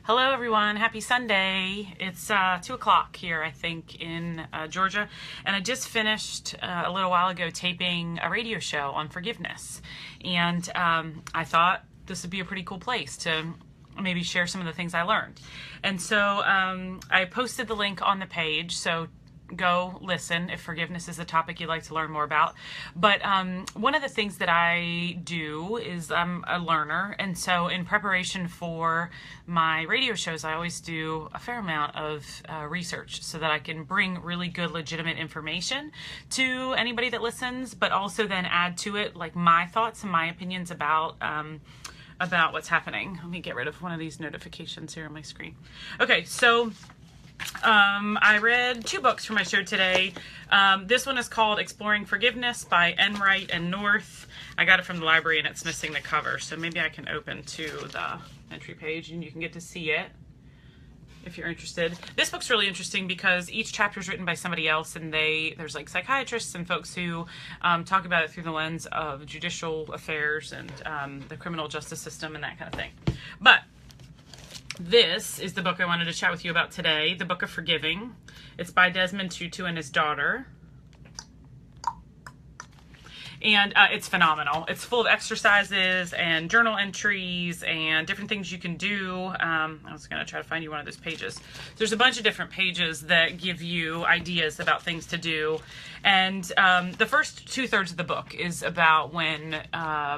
Hello everyone, happy Sunday. It's 2 o'clock here, I think, in Georgia, and I just finished a little while ago taping a radio show on forgiveness, and I thought this would be a pretty cool place to maybe share some of the things I learned. And so I posted the link on the page, so go listen if forgiveness is a topic you'd like to learn more about. But one of the things that I do is I'm a learner, and so in preparation for my radio shows, I always do a fair amount of research so that I can bring really good, legitimate information to anybody that listens, but also then add to it like my thoughts and my opinions about what's happening. Let me get rid of one of these notifications here on my screen. Okay, so I read 2 books for my show today. This one is called Exploring Forgiveness by Enright and North. I got it from the library and it's missing the cover, so maybe I can open to the entry page and you can get to see it if you're interested. This book's really interesting because each chapter is written by somebody else, and there's like psychiatrists and folks who talk about it through the lens of judicial affairs and the criminal justice system and that kind of thing. But this is the book I wanted to chat with you about today, The Book of Forgiving. It's by Desmond Tutu and his daughter. And it's phenomenal. It's full of exercises and journal entries and different things you can do. I was going to try to find you one of those pages. There's a bunch of different pages that give you ideas about things to do. And the first 2/3 of the book is about when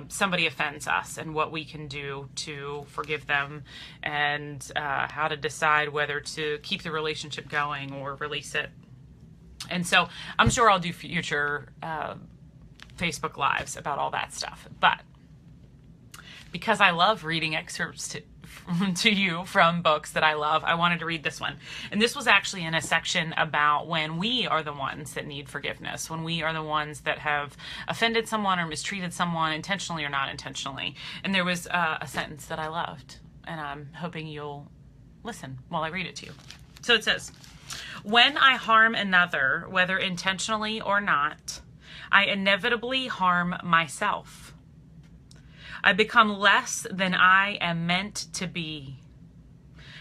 somebody offends us and what we can do to forgive them, and how to decide whether to keep the relationship going or release it. And so I'm sure I'll do future Facebook Lives about all that stuff. But because I love reading excerpts to you from books that I love, I wanted to read this one. And this was actually in a section about when we are the ones that need forgiveness, when we are the ones that have offended someone or mistreated someone intentionally or not intentionally. And there was a sentence that I loved, and I'm hoping you'll listen while I read it to you. So it says, "When I harm another, whether intentionally or not, I inevitably harm myself. I become less than I am meant to be.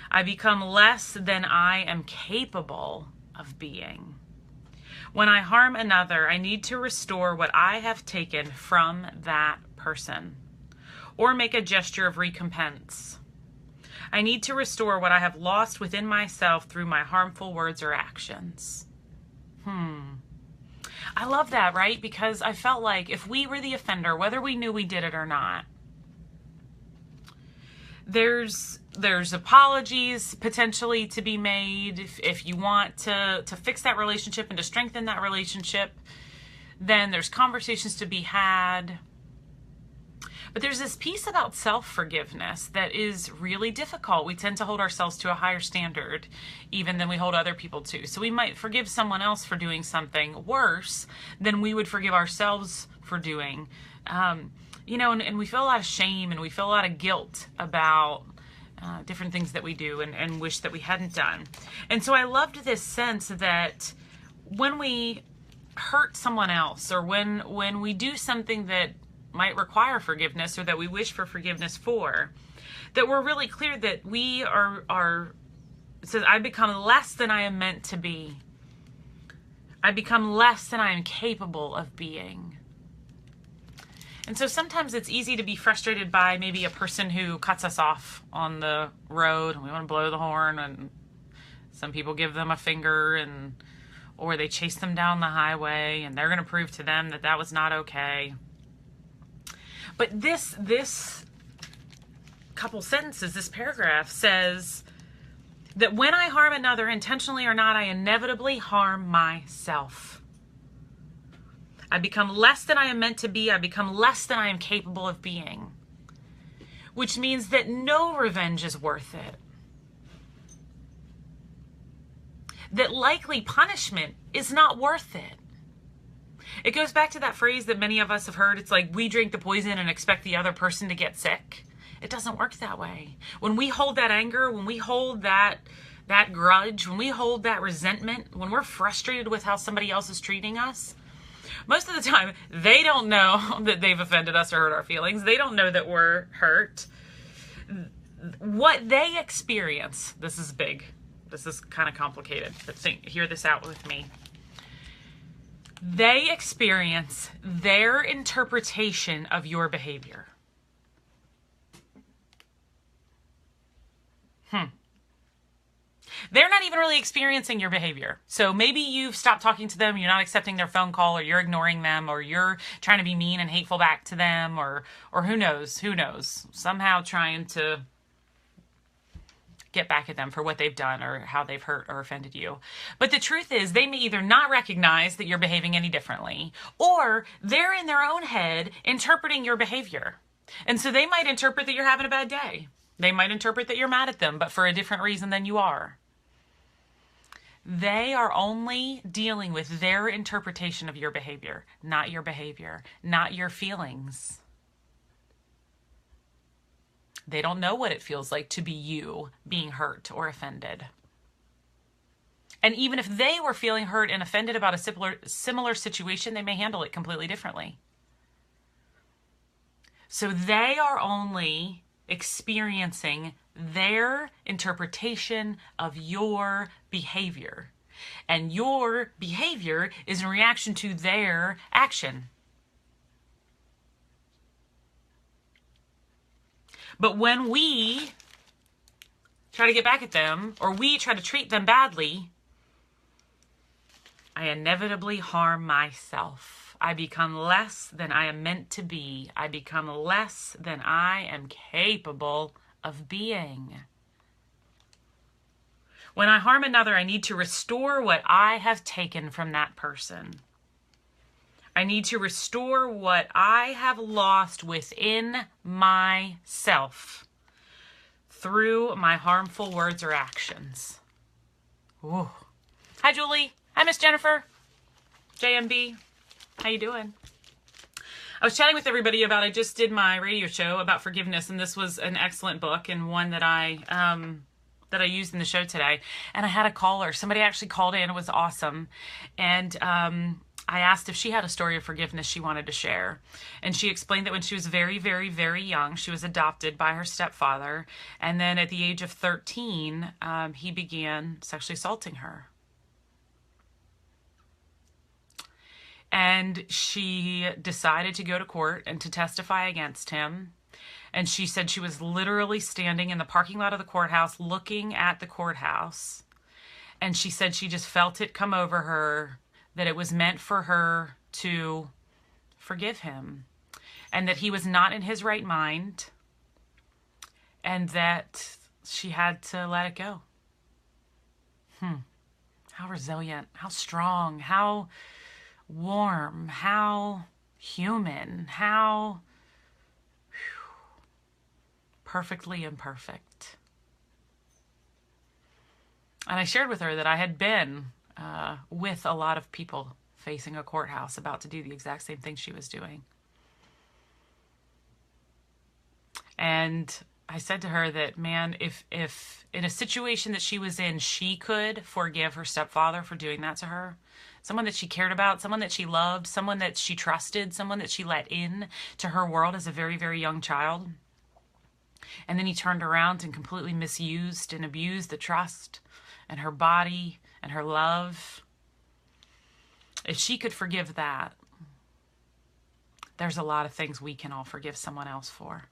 I become less than I am capable of being. When I harm another, I need to restore what I have taken from that person, or make a gesture of recompense. I need to restore what I have lost within myself through my harmful words or actions." I love that, right? Because I felt like if we were the offender, whether we knew we did it or not, there's apologies potentially to be made. If you want to fix that relationship and to strengthen that relationship, then there's conversations to be had. But there's this piece about self-forgiveness that is really difficult. We tend to hold ourselves to a higher standard even than we hold other people to. So we might forgive someone else for doing something worse than we would forgive ourselves for doing. And we feel a lot of shame and we feel a lot of guilt about different things that we do and wish that we hadn't done. And so I loved this sense that when we hurt someone else, or when we do something that might require forgiveness or that we wish for forgiveness for, that we're really clear that we are it says, I become less than I am meant to be. I become less than I am capable of being. And so sometimes it's easy to be frustrated by maybe a person who cuts us off on the road and we want to blow the horn, and some people give them a finger, or they chase them down the highway and they're going to prove to them that was not okay. But this couple sentences, this paragraph says that when I harm another, intentionally or not, I inevitably harm myself. I become less than I am meant to be. I become less than I am capable of being. Which means that no revenge is worth it. That likely punishment is not worth it. It goes back to that phrase that many of us have heard. It's like we drink the poison and expect the other person to get sick. It doesn't work that way. When we hold that anger, when we hold that grudge, when we hold that resentment, when we're frustrated with how somebody else is treating us, most of the time they don't know that they've offended us or hurt our feelings. They don't know that we're hurt. what they experience, this is big. This is kind of complicated, but hear this out with me. They experience their interpretation of your behavior. They're not even really experiencing your behavior. So maybe you've stopped talking to them, you're not accepting their phone call, or you're ignoring them, or you're trying to be mean and hateful back to them, or who knows, somehow trying to get back at them for what they've done or how they've hurt or offended you. But the truth is, they may either not recognize that you're behaving any differently, or they're in their own head interpreting your behavior. And so they might interpret that you're having a bad day. They might interpret that you're mad at them, but for a different reason than you are. They are only dealing with their interpretation of your behavior, not your feelings. They don't know what it feels like to be you being hurt or offended. And even if they were feeling hurt and offended about a similar situation, they may handle it completely differently. So they are only experiencing their interpretation of your behavior. And your behavior is in reaction to their action. But when we try to get back at them, or we try to treat them badly, I inevitably harm myself. I become less than I am meant to be. I become less than I am capable of being. When I harm another, I need to restore what I have taken from that person. I need to restore what I have lost within myself through my harmful words or actions. Ooh. Hi, Julie. Hi, Miss Jennifer. JMB. How you doing? I was chatting with everybody about, I just did my radio show about forgiveness, and this was an excellent book and one that I used in the show today. And I had a caller. Somebody actually called in. It was awesome. And I asked if she had a story of forgiveness she wanted to share. And she explained that when she was very, very, very young, she was adopted by her stepfather. And then at the age of 13, he began sexually assaulting her. And she decided to go to court and to testify against him. And she said she was literally standing in the parking lot of the courthouse looking at the courthouse. And she said she just felt it come over her that it was meant for her to forgive him. And that he was not in his right mind. And that she had to let it go. How resilient, how strong, how warm, how human, how perfectly imperfect. And I shared with her that I had been with a lot of people facing a courthouse about to do the exact same thing she was doing. And I said to her that, man, if in a situation that she was in, she could forgive her stepfather for doing that to her, someone that she cared about, someone that she loved, someone that she trusted, someone that she let in to her world as a very, very young child. And then he turned around and completely misused and abused the trust and her body and her love. If she could forgive that, there's a lot of things we can all forgive someone else for.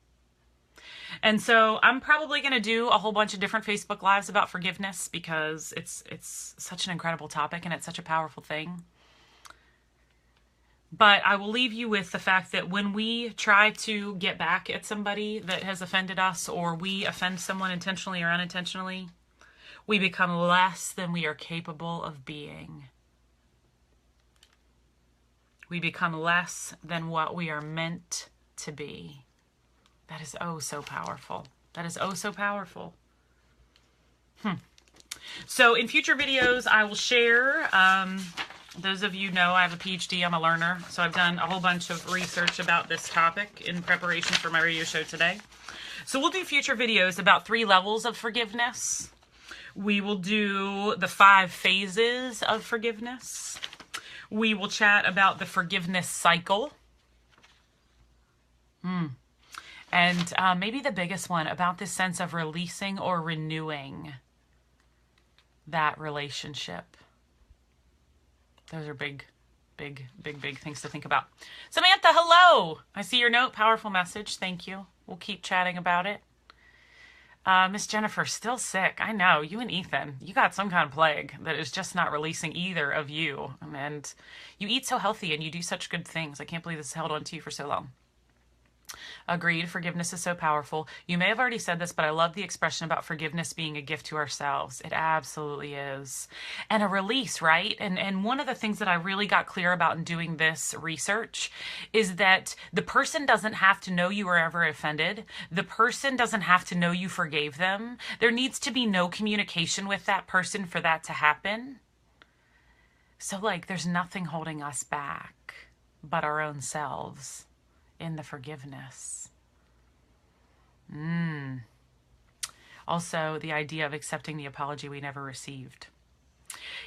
And so I'm probably going to do a whole bunch of different Facebook Lives about forgiveness because it's such an incredible topic and it's such a powerful thing. But I will leave you with the fact that when we try to get back at somebody that has offended us, or we offend someone intentionally or unintentionally, we become less than we are capable of being. We become less than what we are meant to be. That is oh so powerful. That is oh so powerful. So in future videos, I will share, those of you know I have a PhD, I'm a learner. So I've done a whole bunch of research about this topic in preparation for my radio show today. So we'll do future videos about 3 levels of forgiveness. We will do the 5 phases of forgiveness. We will chat about the forgiveness cycle. And maybe the biggest one about this sense of releasing or renewing that relationship. Those are big things to think about. Samantha, hello. I see your note. Powerful message. Thank you. We'll keep chatting about it. Miss Jennifer, still sick. I know. You and Ethan, you got some kind of plague that is just not releasing either of you. And you eat so healthy and you do such good things. I can't believe this held on to you for so long. Agreed. Forgiveness is so powerful. You may have already said this, but I love the expression about forgiveness being a gift to ourselves. It absolutely is. And a release, right? And one of the things that I really got clear about in doing this research is that the person doesn't have to know you were ever offended. The person doesn't have to know you forgave them. There needs to be no communication with that person for that to happen. So there's nothing holding us back but our own selves in the forgiveness. Also, the idea of accepting the apology we never received.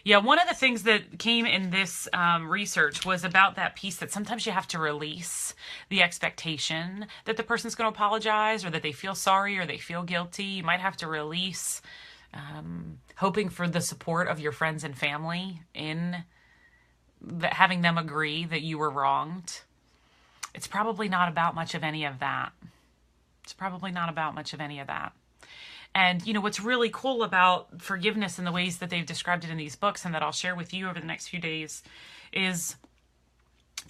Yeah, one of the things that came in this research was about that piece that sometimes you have to release the expectation that the person's going to apologize or that they feel sorry or they feel guilty. You might have to release hoping for the support of your friends and family in having them agree that you were wronged. It's probably not about much of any of that. And, what's really cool about forgiveness and the ways that they've described it in these books and that I'll share with you over the next few days is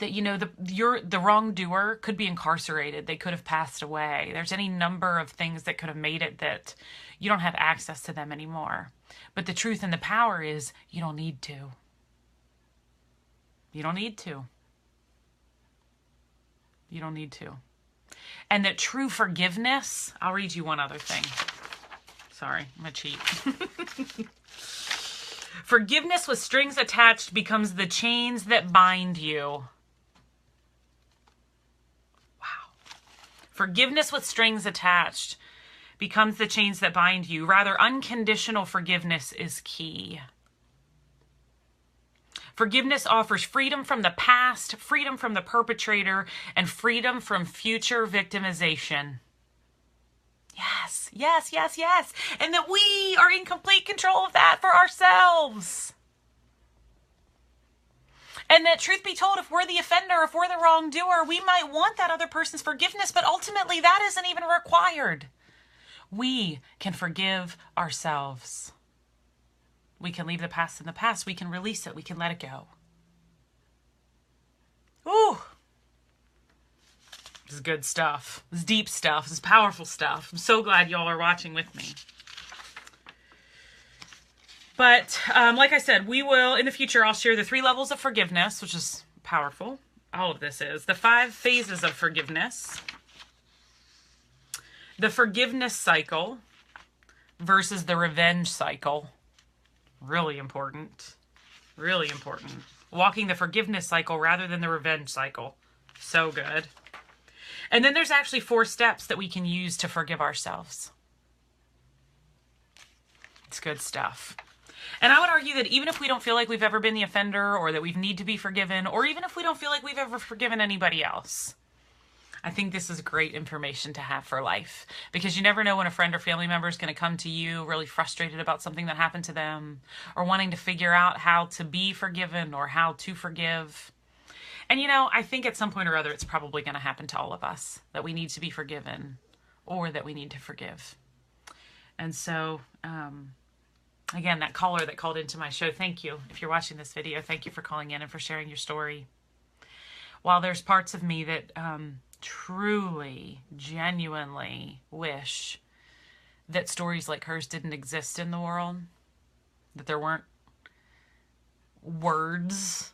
that, the wrongdoer could be incarcerated. They could have passed away. There's any number of things that could have made it that you don't have access to them anymore. But the truth and the power is you don't need to. You don't need to. You don't need to. And that true forgiveness, I'll read you one other thing. Sorry, I'm going to cheat. Forgiveness with strings attached becomes the chains that bind you. Wow. Forgiveness with strings attached becomes the chains that bind you. Rather, unconditional forgiveness is key. Forgiveness offers freedom from the past, freedom from the perpetrator, and freedom from future victimization. Yes, yes, yes, yes. And that we are in complete control of that for ourselves. And that, truth be told, if we're the offender, if we're the wrongdoer, we might want that other person's forgiveness, but ultimately that isn't even required. We can forgive ourselves. We can leave the past in the past. We can release it. We can let it go. Ooh. This is good stuff. This is deep stuff. This is powerful stuff. I'm so glad y'all are watching with me. But like I said, we will, in the future, I'll share the 3 levels of forgiveness, which is powerful. All of this is. The 5 phases of forgiveness. The forgiveness cycle versus the revenge cycle. Really important. Really important. Walking the forgiveness cycle rather than the revenge cycle. So good. And then there's actually 4 steps that we can use to forgive ourselves. It's good stuff. And I would argue that even if we don't feel like we've ever been the offender or that we need to be forgiven, or even if we don't feel like we've ever forgiven anybody else, I think this is great information to have for life, because you never know when a friend or family member is going to come to you really frustrated about something that happened to them, or wanting to figure out how to be forgiven or how to forgive. And I think at some point or other, it's probably going to happen to all of us, that we need to be forgiven or that we need to forgive. And so, again, that caller that called into my show, thank you. If you're watching this video, thank you for calling in and for sharing your story. While there's parts of me that truly, genuinely wish that stories like hers didn't exist in the world, that there weren't words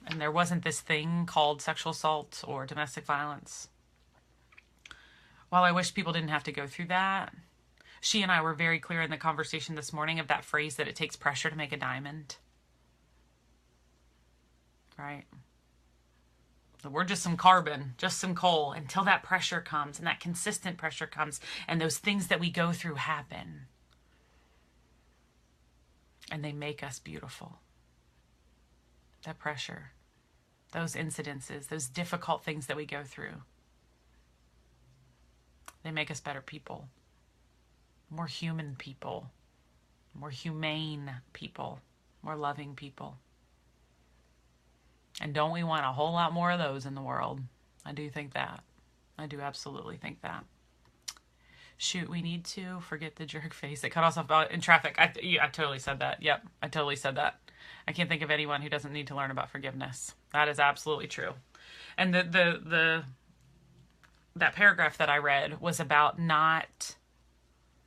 and there wasn't this thing called sexual assault or domestic violence. While I wish people didn't have to go through that, she and I were very clear in the conversation this morning of that phrase that it takes pressure to make a diamond. Right? We're just some carbon, just some coal, until that pressure comes and that consistent pressure comes and those things that we go through happen. And they make us beautiful. That pressure, those incidences, those difficult things that we go through. They make us better people, more human people, more humane people, more loving people. And don't we want a whole lot more of those in the world? I do think that. I do absolutely think that. Shoot, we need to forget the jerk face that cut us off in traffic. I totally said that. Yep, I totally said that. I can't think of anyone who doesn't need to learn about forgiveness. That is absolutely true. And that paragraph that I read was about not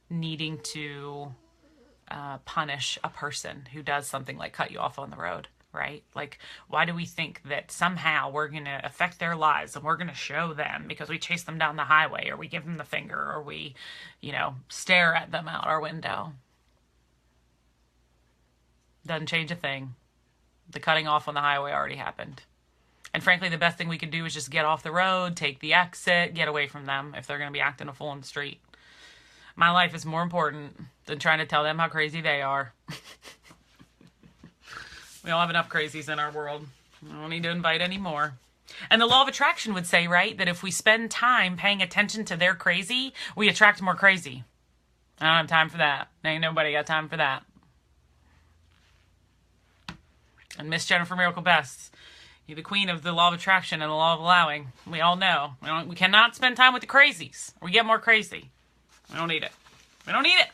needing to punish a person who does something like cut you off on the road, right? Like, why do we think that somehow we're going to affect their lives and we're going to show them because we chase them down the highway, or we give them the finger, or we, stare at them out our window? Doesn't change a thing. The cutting off on the highway already happened. And frankly, the best thing we could do is just get off the road, take the exit, get away from them if they're going to be acting a fool in the street. My life is more important than trying to tell them how crazy they are. We all have enough crazies in our world. I don't need to invite any more. And the law of attraction would say, right, that if we spend time paying attention to their crazy, we attract more crazy. I don't have time for that. Ain't nobody got time for that. And Miss Jennifer Miracle Best, you're the queen of the law of attraction and the law of allowing. We all know. We cannot spend time with the crazies. We get more crazy. We don't need it. We don't need it.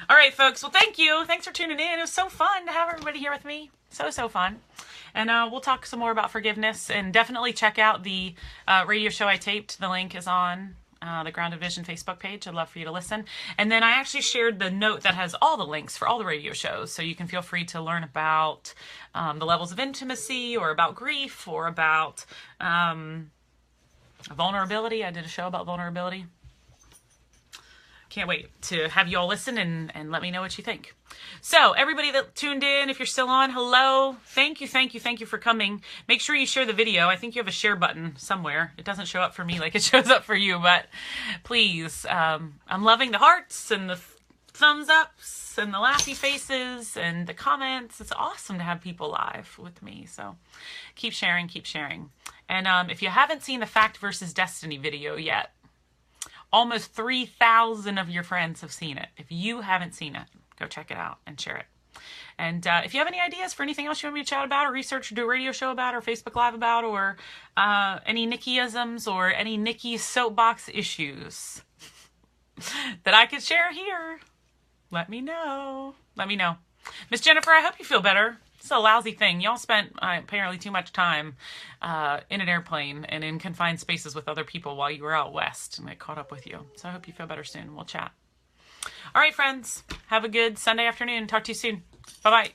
All right, folks. Well, thank you. Thanks for tuning in. It was so fun to have everybody here with me. So fun. And we'll talk some more about forgiveness. And definitely check out the radio show I taped. The link is on the Grounded Vision Facebook page. I'd love for you to listen. And then I actually shared the note that has all the links for all the radio shows. So you can feel free to learn about the levels of intimacy, or about grief, or about vulnerability. I did a show about vulnerability. Can't wait to have you all listen and let me know what you think. So everybody that tuned in, if you're still on, hello. Thank you for coming. Make sure you share the video. I think you have a share button somewhere. It doesn't show up for me like it shows up for you, but please, I'm loving the hearts and the thumbs ups and the laughy faces and the comments. It's awesome to have people live with me. So keep sharing. And if you haven't seen the Fact versus Destiny video yet, almost 3,000 of your friends have seen it. If you haven't seen it, go check it out and share it. And if you have any ideas for anything else you want me to chat about, or research, or do a radio show about, or Facebook Live about, or any Nikki-isms, or any Nikki soapbox issues that I could share here, let me know. Miss Jennifer, I hope you feel better. It's a lousy thing. Y'all spent apparently too much time in an airplane and in confined spaces with other people while you were out west, and it caught up with you. So I hope you feel better soon. We'll chat. All right, friends. Have a good Sunday afternoon. Talk to you soon. Bye-bye.